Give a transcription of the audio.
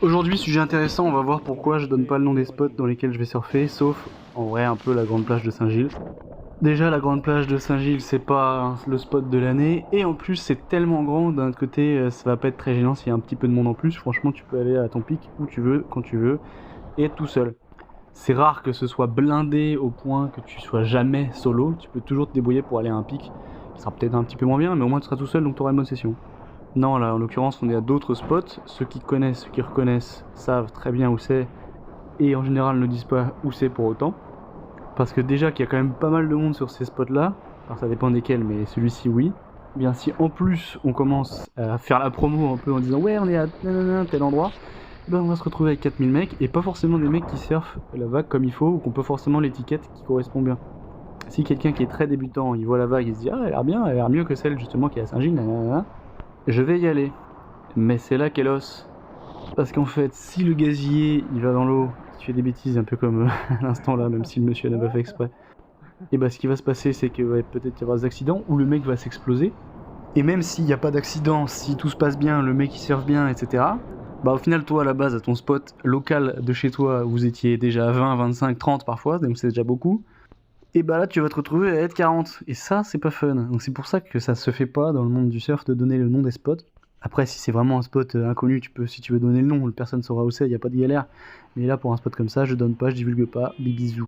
Aujourd'hui, sujet intéressant, on va voir pourquoi je donne pas le nom des spots dans lesquels je vais surfer, sauf en vrai un peu la grande plage de Saint-Gilles. Déjà, la grande plage de Saint-Gilles, c'est pas le spot de l'année, et en plus, c'est tellement grand, d'un autre côté, ça va pas être très gênant s'il y a un petit peu de monde en plus. Franchement, tu peux aller à ton pic où tu veux, quand tu veux, et être tout seul. C'est rare que ce soit blindé au point que tu sois jamais solo, tu peux toujours te débrouiller pour aller à un pic, qui sera peut-être un petit peu moins bien, mais au moins tu seras tout seul, donc tu auras une bonne session. Non, là, en l'occurrence, on est à d'autres spots. Ceux qui connaissent, ceux qui reconnaissent, savent très bien où c'est, et en général ne disent pas où c'est pour autant. Parce que déjà qu'il y a quand même pas mal de monde sur ces spots-là, alors ça dépend desquels, mais celui-ci oui. Eh bien si en plus on commence à faire la promo un peu en disant ouais on est à nanana, tel endroit, ben on va se retrouver avec 4000 mecs, et pas forcément des mecs qui surfent la vague comme il faut, ou qu'on peut forcément l'étiquette qui correspond bien. Si quelqu'un qui est très débutant, il voit la vague, il se dit ah elle a l'air bien, elle a l'air mieux que celle justement qui est à Saint-Gilles, nanana, je vais y aller. Mais c'est là qu'est l'os. Parce qu'en fait, si le gazier il va dans l'eau, il fait des bêtises un peu comme à l'instant là, même si le monsieur n'a pas fait exprès, et bah ce qui va se passer c'est que va peut-être y avoir des accidents où le mec va s'exploser. Et même s'il n'y a pas d'accident, si tout se passe bien, le mec il surfe bien, etc. Bah au final toi à la base à ton spot local de chez toi, vous étiez déjà à 20, 25, 30 parfois, donc c'est déjà beaucoup. Et bah là tu vas te retrouver à être 40. Et ça c'est pas fun. Donc c'est pour ça que ça se fait pas dans le monde du surf de donner le nom des spots. Après si c'est vraiment un spot inconnu, tu peux, si tu veux donner le nom, personne saura où c'est, y a pas de galère. Mais là pour un spot comme ça, je donne pas, je divulgue pas, bisous.